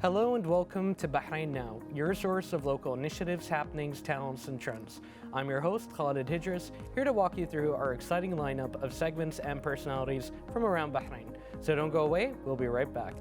Hello and welcome to Bahrain Now, your source of local initiatives, happenings, talents, and trends. I'm your host, Khalid AlQoud, here to walk you through our exciting lineup of segments and personalities from around Bahrain. So don't go away, we'll be right back.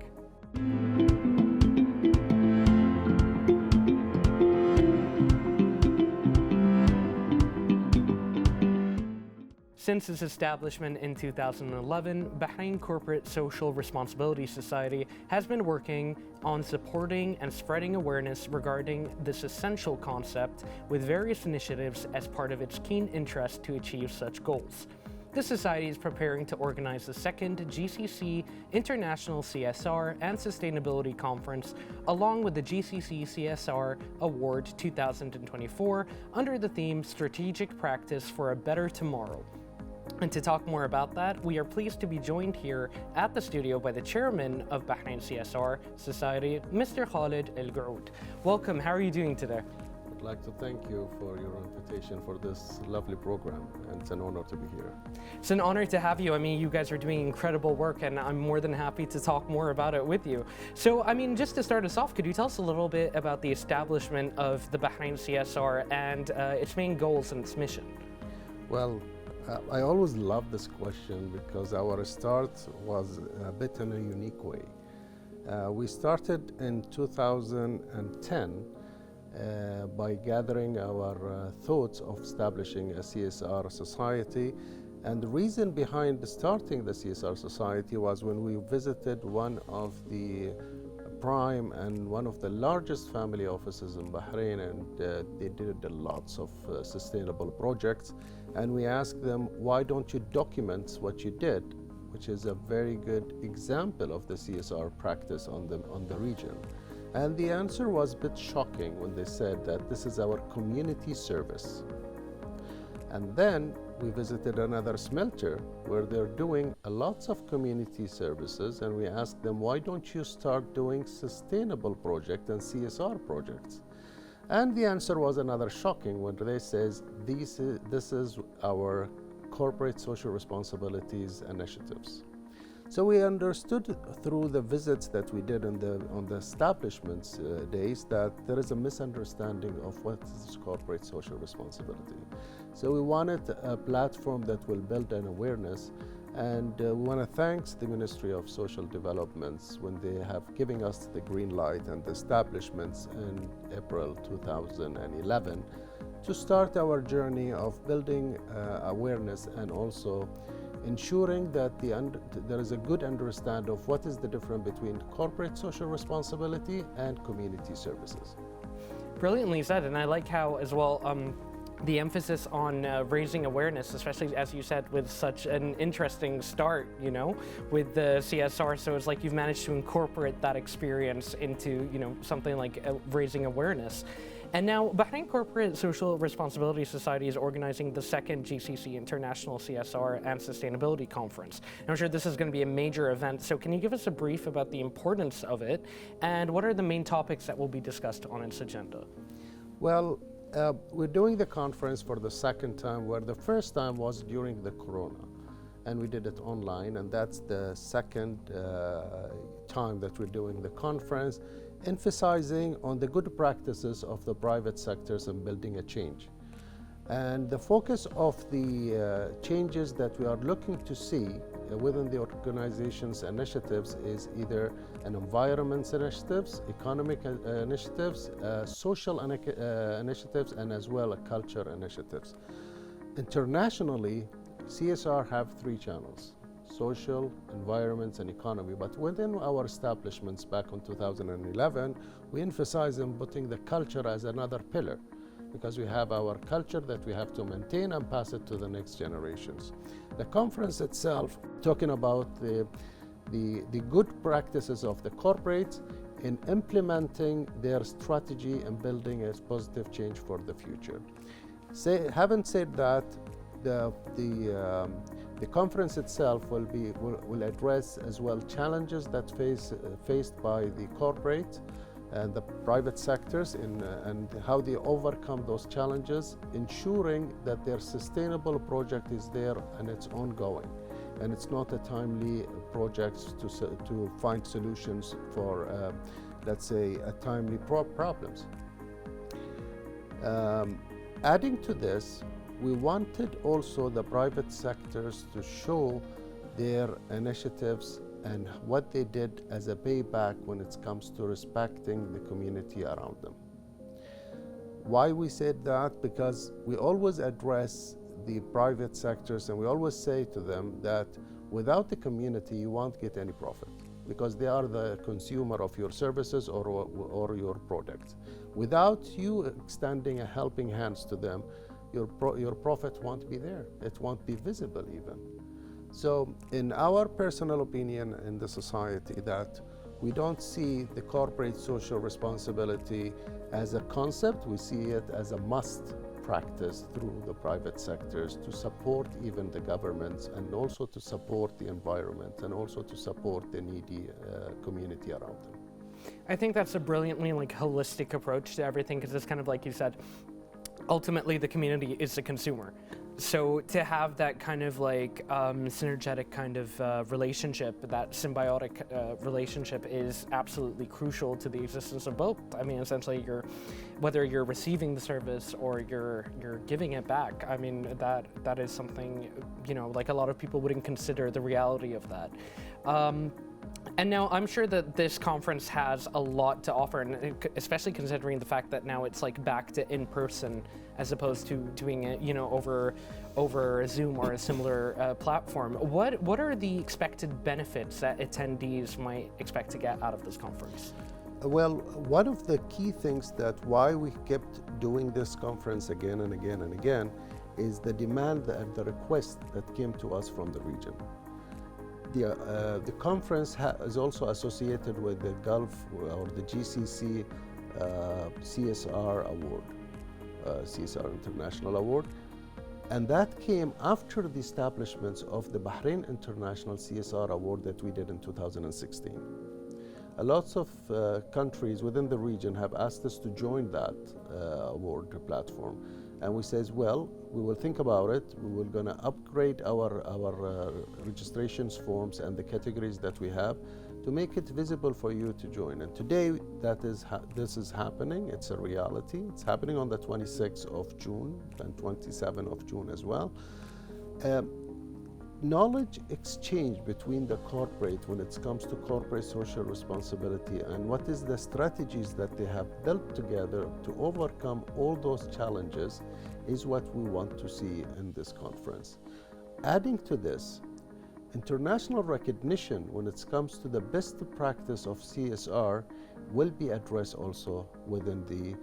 Since its establishment in 2011, Bahrain Corporate Social Responsibility Society has been working on supporting and spreading awareness regarding this essential concept with various initiatives as part of its keen interest to achieve such goals. The Society is preparing to organize the second GCC International CSR and Sustainability Conference, along with the GCC CSR Award 2024 under the theme Strategic Practice for a Better Tomorrow. And to talk more about that, we are pleased to be joined here at the studio by the chairman of Bahrain CSR Society, Mr. Khalid AlQoud. Welcome, how are you doing today? I'd like to thank you for your invitation for this lovely program, and it's an honor to be here. It's an honor to have you. I mean, you guys are doing incredible work, and I'm more than happy to talk more about it with you. So, I mean, just to start us off, could you tell us a little bit about the establishment of the Bahrain CSR and its main goals and its mission? Well, I always love this question because our start was a bit in a unique way. We started in 2010 by gathering our thoughts of establishing a CSR society. And the reason behind starting the CSR society was when we visited one of the prime and one of the largest family offices in Bahrain, and they did lots of sustainable projects. And we asked them, why don't you document what you did, which is a very good example of the CSR practice on the region. And the answer was a bit shocking when they said that this is our community service. And then we visited another smelter where they're doing lots of community services, and we asked them, why don't you start doing sustainable projects and CSR projects? And the answer was another shocking when they says, this is our corporate social responsibilities initiatives. So we understood through the visits that we did on the establishments days that there is a misunderstanding of what is corporate social responsibility. So we wanted a platform that will build an awareness, and we want to thank the Ministry of Social Developments when they have given us the green light and the establishments in April 2011 to start our journey of building awareness and also ensuring that there is a good understanding of what is the difference between corporate social responsibility and community services. Brilliantly said, and I like how as well the emphasis on raising awareness, especially as you said, with such an interesting start, you know, with the CSR. So it's like you've managed to incorporate that experience into, you know, something like raising awareness. And now Bahrain Corporate Social Responsibility Society is organizing the second GCC International CSR and Sustainability Conference. And I'm sure this is going to be a major event. So can you give us a brief about the importance of it and what are the main topics that will be discussed on its agenda? Well, we're doing the conference for the second time, where the first time was during the Corona, and we did it online, and that's the second time that we're doing the conference, emphasizing on the good practices of the private sectors and building a change. And the focus of the changes that we are looking to see within the organization's initiatives is either an environment initiatives, economic initiatives, social initiatives, and as well culture initiatives. Internationally, CSR have three channels: social, environment, and economy. But within our establishments back in 2011, we emphasize on putting the culture as another pillar, because we have our culture that we have to maintain and pass it to the next generations. The conference itself, talking about the good practices of the corporates in implementing their strategy and building a positive change for the future. Having said that, the conference itself will address as well challenges that faced by the corporate and the private sectors and how they overcome those challenges, ensuring that their sustainable project is there and it's ongoing. And it's not a timely project to find solutions for let's say, timely problems. Adding to this, we wanted also the private sectors to show their initiatives and what they did as a payback when it comes to respecting the community around them. Why we said that? Because we always address the private sectors and we always say to them that without the community you won't get any profit, because they are the consumer of your services or your products. Without you extending a helping hands to them, your profit won't be there. It won't be visible even. So in our personal opinion in the society, that we don't see the corporate social responsibility as a concept, we see it as a must practice through the private sectors to support even the governments, and also to support the environment, and also to support the needy community around them. I think that's a brilliantly holistic approach to everything, because it's kind of like you said, ultimately the community is the consumer. So to have that kind of synergetic kind of relationship, that symbiotic relationship, is absolutely crucial to the existence of both. I mean, essentially, whether you're receiving the service or you're giving it back. I mean, that is something, a lot of people wouldn't consider the reality of that. And now I'm sure that this conference has a lot to offer, and especially considering the fact that now it's back to in-person as opposed to doing it, over Zoom or a similar platform. What are the expected benefits that attendees might expect to get out of this conference? Well, one of the key things that why we kept doing this conference again and again and again is the demand and the request that came to us from the region. The conference is also associated with the Gulf or the GCC CSR Award, CSR International Award, and that came after the establishment of the Bahrain International CSR Award that we did in 2016. Lots of countries within the region have asked us to join that award platform. And we says, well, we will think about it. We will gonna upgrade our registrations forms and the categories that we have to make it visible for you to join. And today, this is happening. It's a reality. It's happening on the 26th of June and 27th of June as well. Knowledge exchange between the corporate when it comes to corporate social responsibility and what is the strategies that they have built together to overcome all those challenges is what we want to see in this conference. Adding to this, international recognition when it comes to the best practice of CSR will be addressed also within the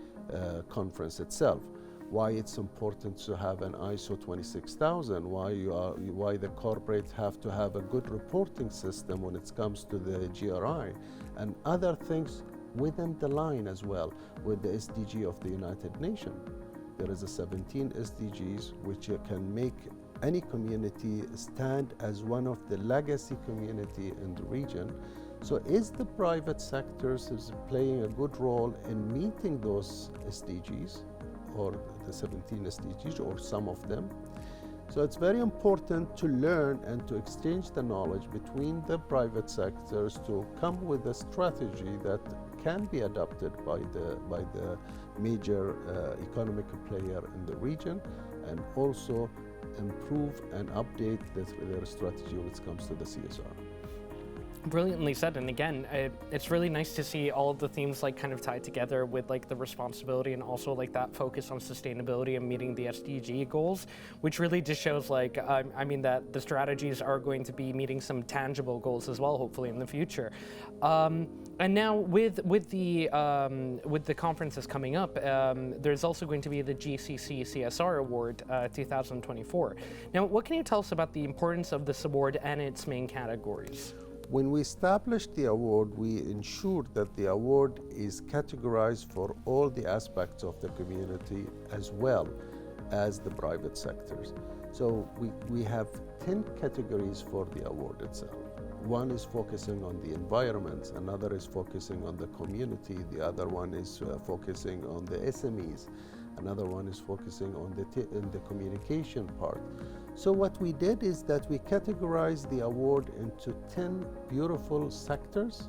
conference itself. Why it's important to have an ISO 26000, why the corporate have to have a good reporting system when it comes to the GRI, and other things within the line as well with the SDG of the United Nations. There is a 17 SDGs which can make any community stand as one of the legacy community in the region. So is the private sectors is playing a good role in meeting those SDGs, or the 17 SDGs, or some of them. So it's very important to learn and to exchange the knowledge between the private sectors to come with a strategy that can be adopted by the major economic player in the region, and also improve and update their strategy when it comes to the CSR. Brilliantly said, and again, it's really nice to see all of the themes kind of tied together with the responsibility, and also that focus on sustainability and meeting the SDG goals, which really just shows I mean that the strategies are going to be meeting some tangible goals as well, hopefully in the future. And now with the conferences coming up, there's also going to be the GCC CSR Award 2024. Now, what can you tell us about the importance of this award and its main categories? When we established the award, we ensured that the award is categorized for all the aspects of the community as well as the private sectors. So we have 10 categories for the award itself. One is focusing on the environment, another is focusing on the community, the other one is focusing on the SMEs, another one is focusing on the communication part. So what we did is that we categorized the award into 10 beautiful sectors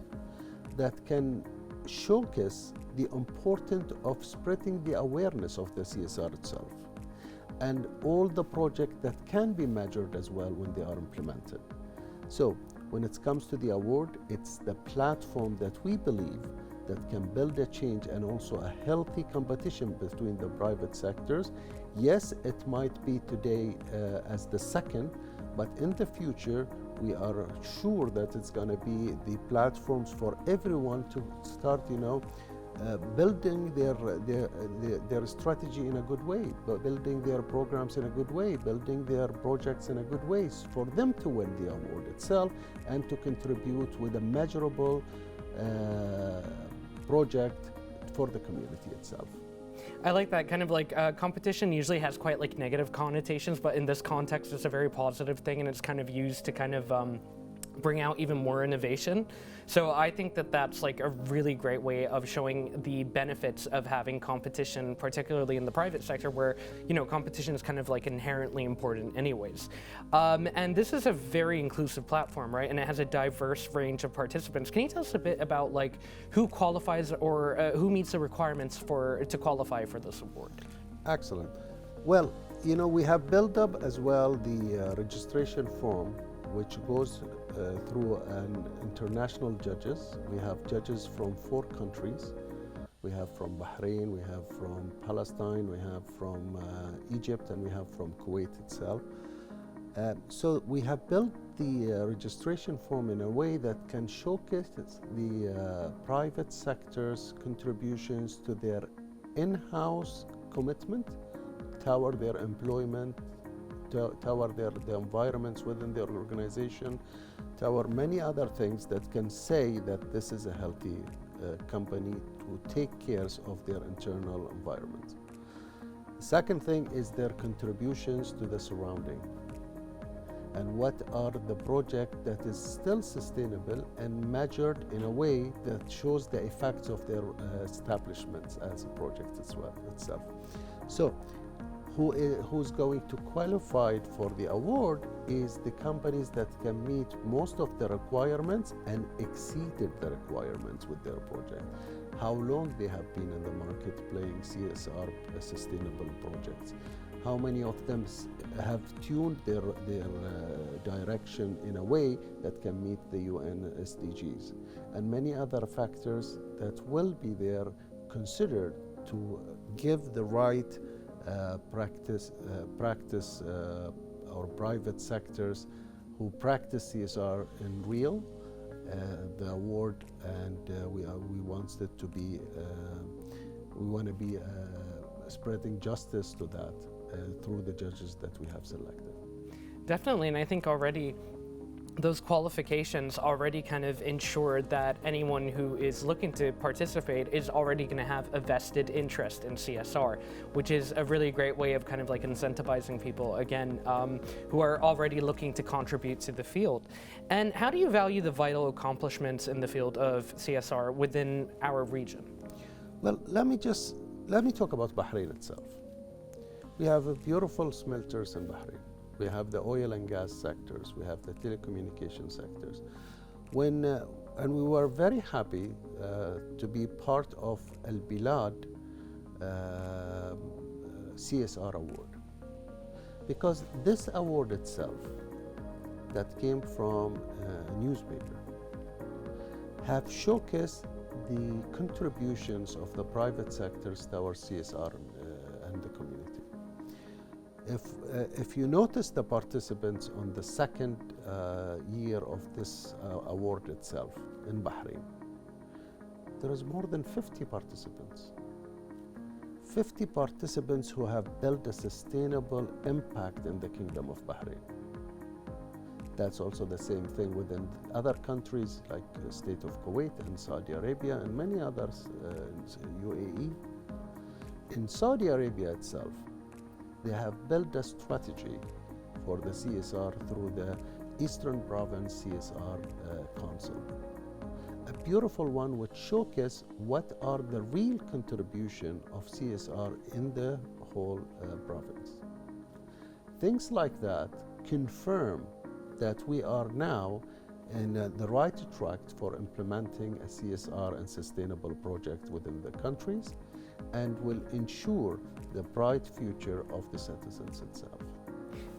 that can showcase the importance of spreading the awareness of the CSR itself and all the projects that can be measured as well when they are implemented. So when it comes to the award, it's the platform that we believe that can build a change and also a healthy competition between the private sectors. Yes, it might be today as the second, but in the future, we are sure that it's going to be the platforms for everyone to start, building their strategy in a good way, building their programs in a good way, building their projects in a good way, for them to win the award itself and to contribute with a measurable project for the community itself. I like that. Kind of like competition usually has quite like negative connotations, but in this context it's a very positive thing, and it's kind of used to kind of bring out even more innovation. So I think that that's like a really great way of showing the benefits of having competition, particularly in the private sector where, competition is kind of like inherently important anyways. And this is a very inclusive platform, right? And it has a diverse range of participants. Can you tell us a bit about like who qualifies or who meets the requirements to qualify for this award? Excellent. Well, we have built up as well the registration form, which goes through an international judges. We have judges from 4 countries. We have from Bahrain, we have from Palestine, we have from Egypt, and we have from Kuwait itself. So we have built the registration form in a way that can showcase the private sector's contributions to their in-house commitment toward their employment, toward the environments within their organization, toward many other things that can say that this is a healthy company to take care of their internal environment. Second thing is their contributions to the surrounding, and what are the projects that is still sustainable and measured in a way that shows the effects of their establishments as a project as well itself. So who's going to qualify for the award is the companies that can meet most of the requirements and exceeded the requirements with their project. How long they have been in the market playing CSR sustainable projects. How many of them have tuned their direction in a way that can meet the UN SDGs. And many other factors that will be there considered to give the right practice or private sectors who practice CSR in real the award, and we want it to be we want to be spreading justice to that through the judges that we have selected. Definitely, and I think already those qualifications already kind of ensure that anyone who is looking to participate is already going to have a vested interest in CSR, which is a really great way of kind of like incentivizing people, again, who are already looking to contribute to the field. And how do you value the vital accomplishments in the field of CSR within our region? Well, let me talk about Bahrain itself. We have beautiful smelters in Bahrain. We have the oil and gas sectors. We have the telecommunication sectors. And we were very happy to be part of Al Bilad CSR award, because this award itself that came from a newspaper have showcased the contributions of the private sectors towards CSR and the community. If you notice the participants on the second year of this award itself in Bahrain, there is more than 50 participants. 50 participants who have built a sustainable impact in the Kingdom of Bahrain. That's also the same thing within other countries like the state of Kuwait and Saudi Arabia and many others, UAE. In Saudi Arabia itself, they have built a strategy for the CSR through the Eastern Province CSR Council. A beautiful one which showcases what are the real contribution of CSR in the whole province. Things like that confirm that we are now in the right track for implementing a CSR and sustainable project within the countries, and will ensure the bright future of the citizens itself.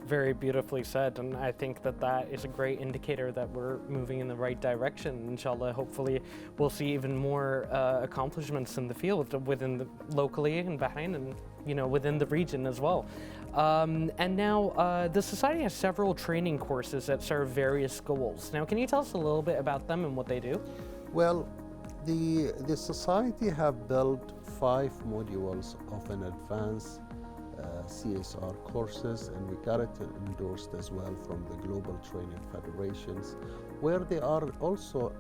Very beautifully said, and I think that that is a great indicator that we're moving in the right direction. Inshallah, hopefully we'll see even more accomplishments in the field locally in Bahrain and within the region as well. And now the Society has several training courses that serve various goals. Now, can you tell us a little bit about them and what they do? Well, the Society have built 5 modules of an advanced CSR courses, and we got it endorsed as well from the Global Training Federations, where they are also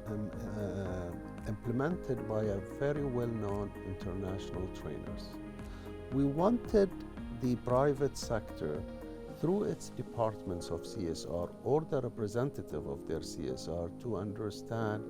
implemented by a very well-known international trainers. We wanted the private sector, through its departments of CSR or the representative of their CSR, to understand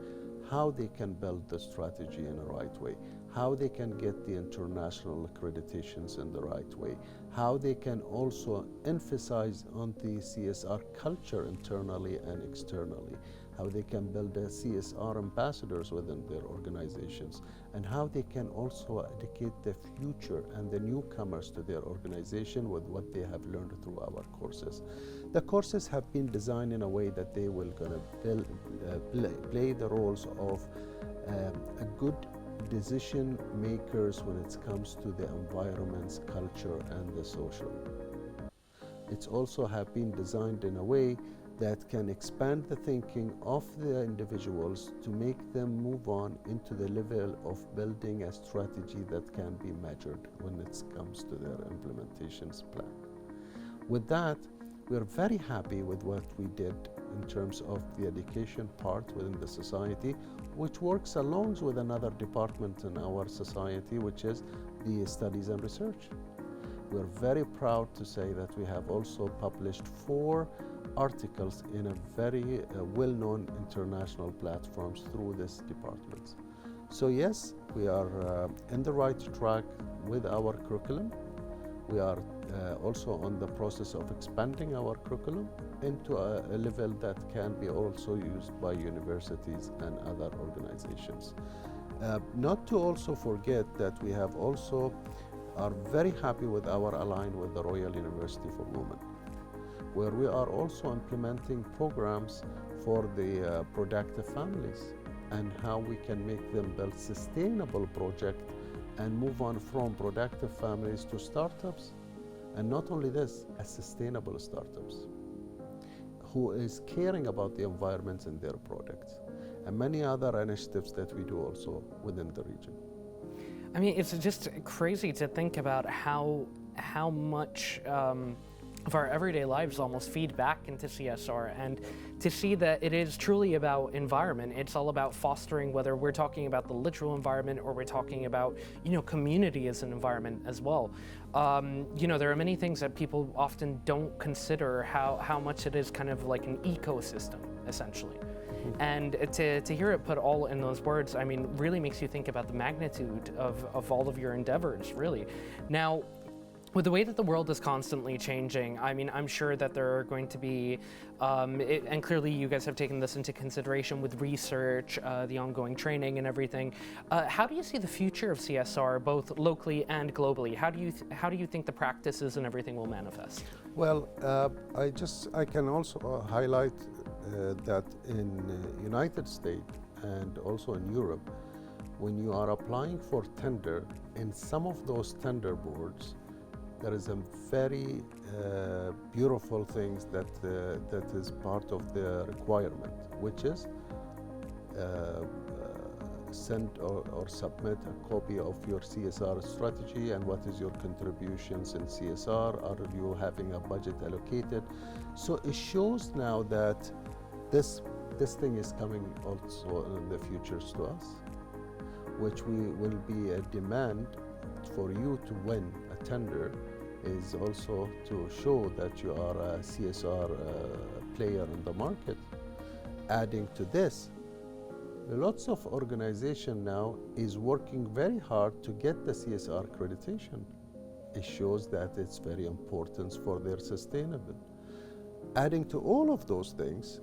how they can build the strategy in a right way, how they can get the international accreditations in the right way, how they can also emphasize on the CSR culture internally and externally, how they can build CSR ambassadors within their organizations, and how they can also educate the future and the newcomers to their organization with what they have learned through our courses. The courses have been designed in a way that they will play the roles of a good decision makers when it comes to the environment's culture and the social. It's also have been designed in a way that can expand the thinking of the individuals to make them move on into the level of building a strategy that can be measured when it comes to their implementations plan. With that, we're very happy with what we did in terms of the education part within the society, which works along with another department in our society, which is the studies and research. We're very proud to say that we have also published 4 articles in a very well-known international platforms through this department. So yes, we are in the right track with our curriculum. We are also on the process of expanding our curriculum into a level that can be also used by universities and other organizations. Not to also forget that we have also are very happy with our align with the Royal University for Women, where we are also implementing programs for the productive families and how we can make them build sustainable project and move on from productive families to startups. And not only this, as sustainable startups who is caring about the environment in their products, and many other initiatives that we do also within the region. I mean, it's just crazy to think about how much of our everyday lives almost feed back into CSR, and to see that it is truly about environment. It's all about fostering, whether we're talking about the literal environment or we're talking about, community as an environment as well. There are many things that people often don't consider how much it is kind of like an ecosystem, essentially. And to hear it put all in those words, I mean, really makes you think about the magnitude of all of your endeavors, really. Now, with the way that the world is constantly changing, I mean, I'm sure that there are going to be, and clearly you guys have taken this into consideration with research, the ongoing training and everything. How do you see the future of CSR, both locally and globally? How do you think the practices and everything will manifest? Well, I can also highlight that in United States and also in Europe, when you are applying for tender, in some of those tender boards, there is a very beautiful thing that is part of the requirement, which is send or submit a copy of your CSR strategy and what is your contributions in CSR. Are you having a budget allocated? So it shows now that this thing is coming also in the futures to us, which will be a demand for you to win a tender, is also to show that you are a CSR player in the market. Adding to this, lots of organization now is working very hard to get the CSR accreditation. It shows that it's very important for their sustainability. Adding to all of those things,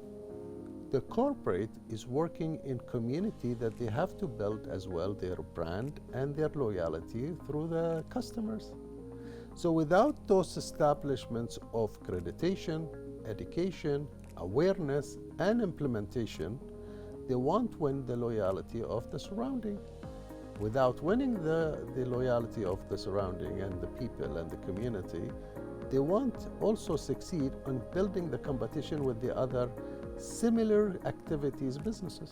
the corporate is working in community that they have to build as well their brand and their loyalty through the customers. So without those establishments of accreditation, education, awareness, and implementation, they won't win the loyalty of the surrounding. Without winning the loyalty of the surrounding and the people and the community, they won't also succeed on building the competition with the other similar activities, businesses.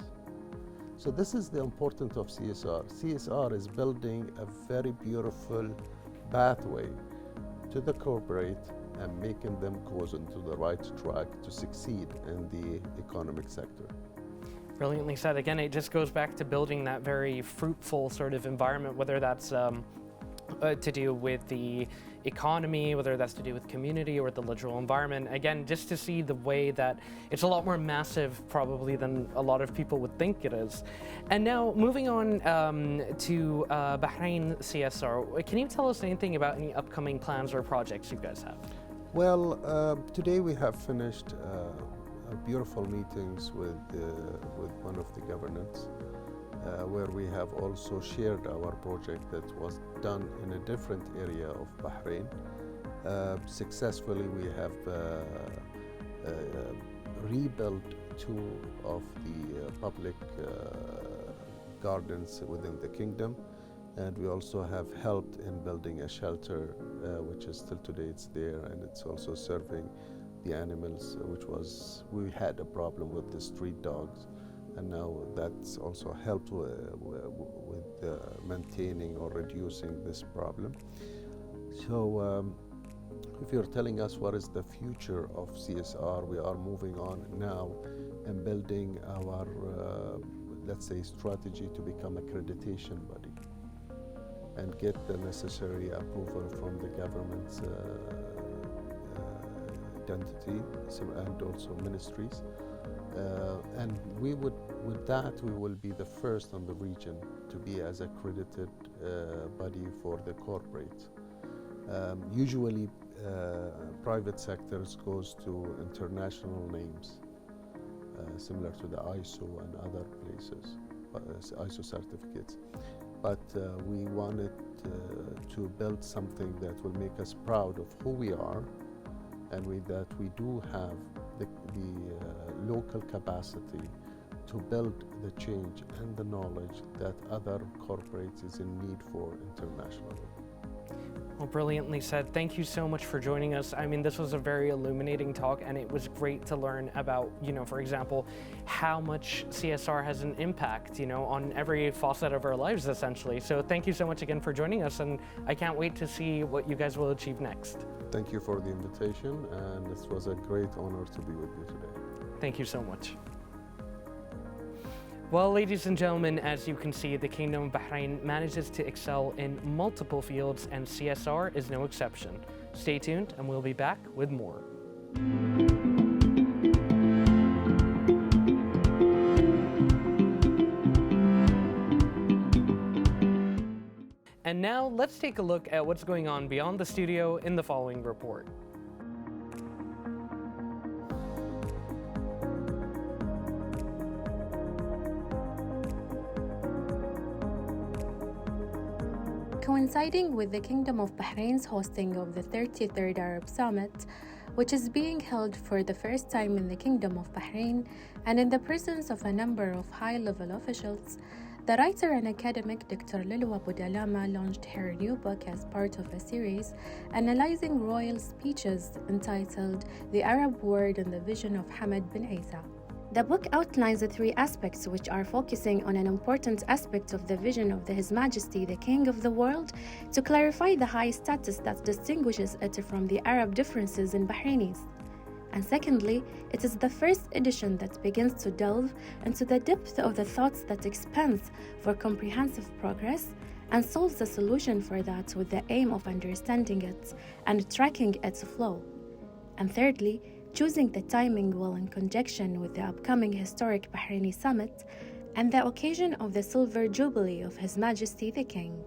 So this is the importance of CSR. CSR is building a very beautiful pathway to the corporate and making them go into the right track to succeed in the economic sector. Brilliantly said. Again, it just goes back to building that very fruitful sort of environment, whether that's to do with the economy, whether that's to do with community or the literal environment. Again, just to see the way that it's a lot more massive probably than a lot of people would think it is. And now moving on to Bahrain CSR, can you tell us anything about any upcoming plans or projects you guys have? Well, today we have finished beautiful meetings with one of the governments, where we have also shared our project that was done in a different area of Bahrain. Successfully, we have rebuilt two of the public gardens within the kingdom, and we also have helped in building a shelter, which is still today it's there, and it's also serving the animals, we had a problem with the street dogs, and now that's also helped with maintaining or reducing this problem. So if you're telling us what is the future of CSR, we are moving on now and building our, let's say, strategy to become accreditation body and get the necessary approval from the government's identity and also ministries. And with that, we will be the first on the region to be as accredited body for the corporate. Usually, private sectors goes to international names, similar to the ISO and other places, ISO certificates. But we wanted to build something that will make us proud of who we are, and with that we do have the local capacity to build the change and the knowledge that other corporates is in need for internationally. Well, brilliantly said. Thank you so much for joining us. I mean, this was a very illuminating talk, and it was great to learn about, for example, how much CSR has an impact, on every facet of our lives, essentially. So thank you so much again for joining us, and I can't wait to see what you guys will achieve next. Thank you for the invitation, and it was a great honor to be with you today. Thank you so much. Well, ladies and gentlemen, as you can see, the Kingdom of Bahrain manages to excel in multiple fields, and CSR is no exception. Stay tuned, and we'll be back with more. And now, let's take a look at what's going on beyond the studio in the following report. Coinciding with the Kingdom of Bahrain's hosting of the 33rd Arab Summit, which is being held for the first time in the Kingdom of Bahrain and in the presence of a number of high-level officials, the writer and academic Dr. Lilwa Budalama launched her new book as part of a series analyzing royal speeches entitled The Arab World and the Vision of Hamad bin Isa. The book outlines the three aspects which are focusing on an important aspect of the vision of His Majesty, the King of the World, to clarify the high status that distinguishes it from the Arab differences in Bahrainis. And secondly, it is the first edition that begins to delve into the depth of the thoughts that expands for comprehensive progress and solves the solution for that with the aim of understanding it and tracking its flow. And thirdly, choosing the timing well in conjunction with the upcoming historic Bahraini Summit and the occasion of the Silver Jubilee of His Majesty the King.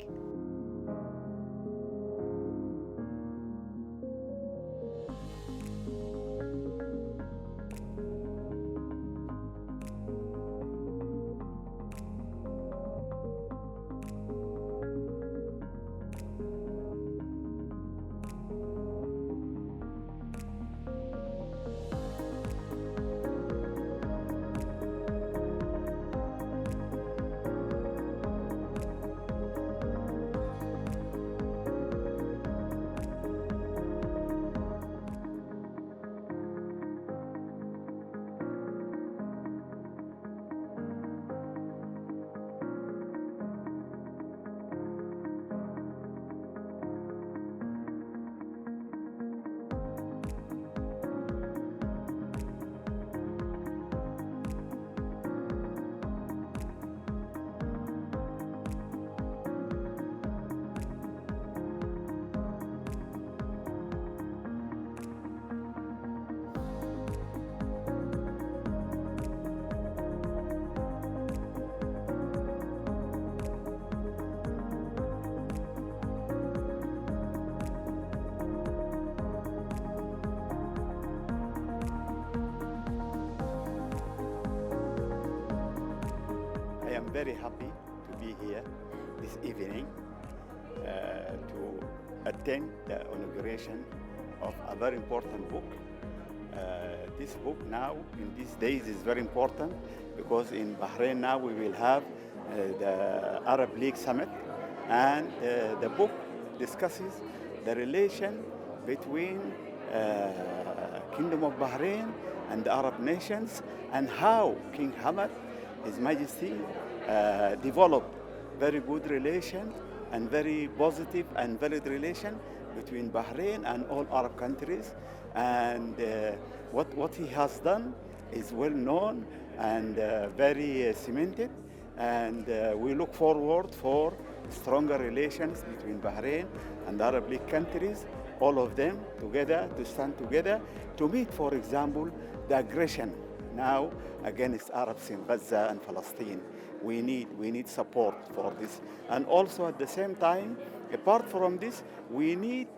very happy to be here this evening to attend the inauguration of a very important book. This book now, in these days, is very important because in Bahrain now we will have the Arab League Summit, and the book discusses the relation between Kingdom of Bahrain and the Arab nations, and how King Hamad, His Majesty, developed very good relation and very positive and valid relation between Bahrain and all Arab countries. And what he has done is well known and very cemented, and we look forward for stronger relations between Bahrain and the Arab League countries, all of them together, to stand together, to meet, for example, the aggression now against Arabs in Gaza and Palestine. We need support for this. And also at the same time, apart from this, we need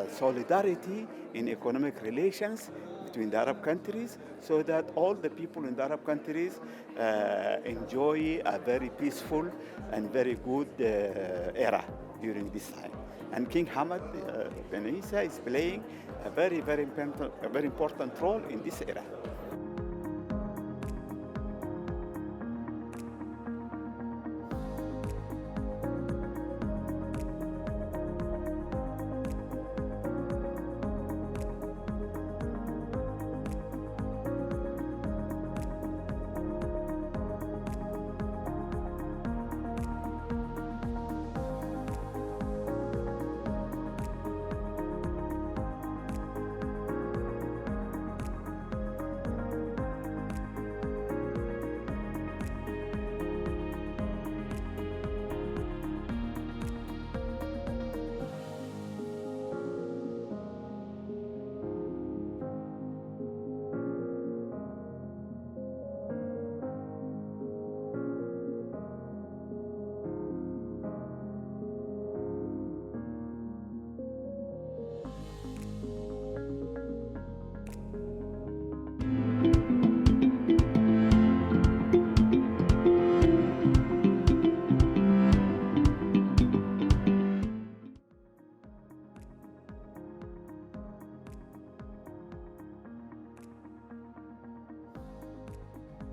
solidarity in economic relations between the Arab countries, so that all the people in the Arab countries enjoy a very peaceful and very good era during this time. And King Hamad bin Isa is playing a very important role in this era.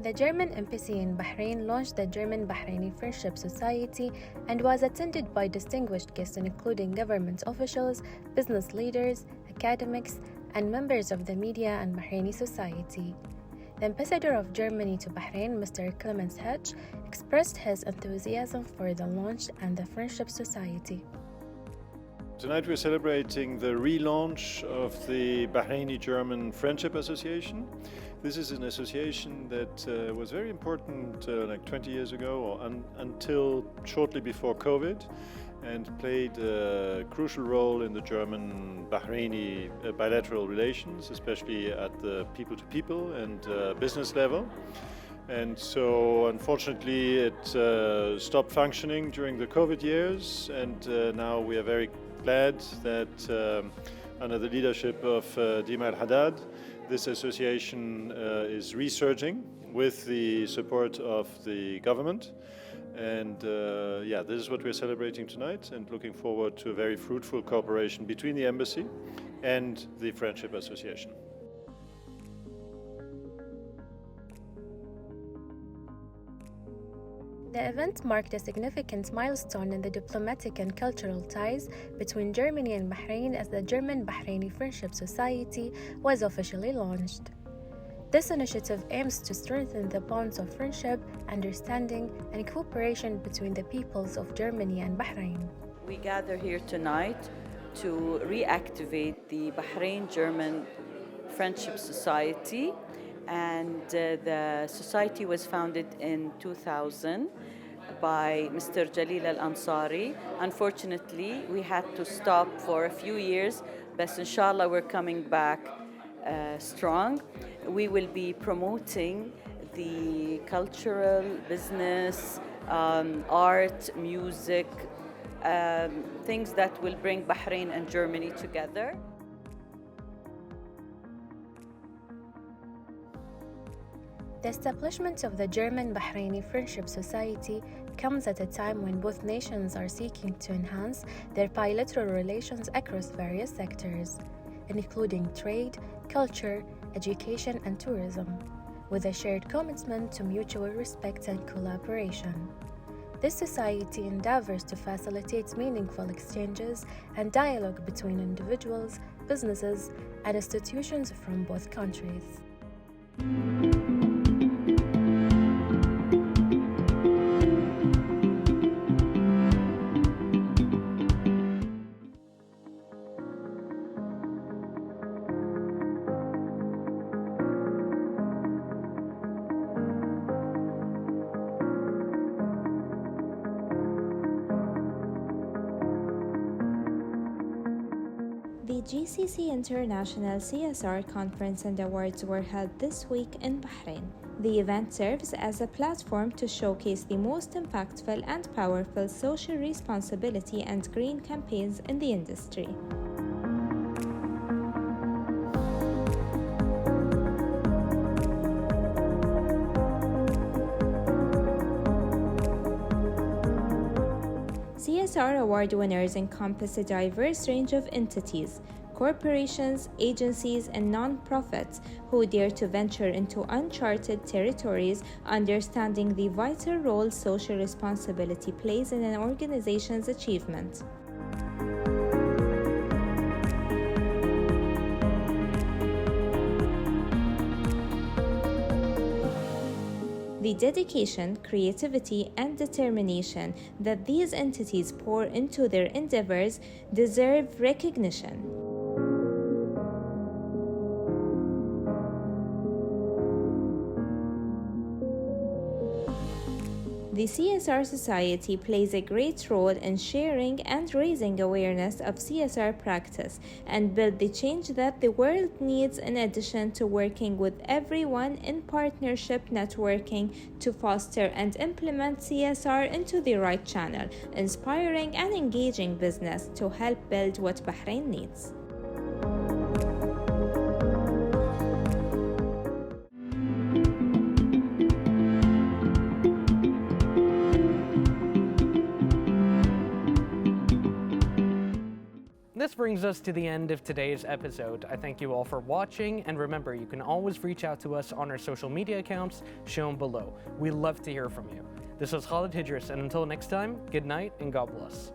The German embassy in Bahrain launched the German-Bahraini Friendship Society and was attended by distinguished guests including government officials, business leaders, academics, and members of the media and Bahraini society. The ambassador of Germany to Bahrain, Mr. Clemens Hedge, expressed his enthusiasm for the launch and the Friendship Society. Tonight we're celebrating the relaunch of the Bahraini German Friendship Association. This is an association that was very important like 20 years ago, or until shortly before COVID, and played a crucial role in the German-Bahraini bilateral relations, especially at the people-to-people and business level. And so unfortunately it stopped functioning during the COVID years, and now we are very glad that under the leadership of Dima al-Haddad, this association is resurging with the support of the government. And this is what we're celebrating tonight, and looking forward to a very fruitful cooperation between the embassy and the Friendship Association. The event marked a significant milestone in the diplomatic and cultural ties between Germany and Bahrain as the German-Bahraini Friendship Society was officially launched. This initiative aims to strengthen the bonds of friendship, understanding, and cooperation between the peoples of Germany and Bahrain. We gather here tonight to reactivate the Bahrain-German Friendship Society, and the society was founded in 2000 by Mr. Jalil Al-Ansari. Unfortunately, we had to stop for a few years, but inshallah we're coming back strong. We will be promoting the cultural, business, art, music, things that will bring Bahrain and Germany together. The establishment of the German-Bahraini Friendship Society comes at a time when both nations are seeking to enhance their bilateral relations across various sectors, including trade, culture, education, and tourism, with a shared commitment to mutual respect and collaboration. This society endeavors to facilitate meaningful exchanges and dialogue between individuals, businesses, and institutions from both countries. The GCC International CSR Conference and Awards were held this week in Bahrain. The event serves as a platform to showcase the most impactful and powerful social responsibility and green campaigns in the industry. CSR award winners encompass a diverse range of entities, corporations, agencies, and non-profits who dare to venture into uncharted territories, understanding the vital role social responsibility plays in an organization's achievement. The dedication, creativity, and determination that these entities pour into their endeavors deserve recognition. The CSR Society plays a great role in sharing and raising awareness of CSR practice and build the change that the world needs, in addition to working with everyone in partnership networking to foster and implement CSR into the right channel, inspiring and engaging business to help build what Bahrain needs. This brings us to the end of today's episode. I thank you all for watching, and remember, you can always reach out to us on our social media accounts shown below. We love to hear from you. This was Khalid and until next time, good night and God bless.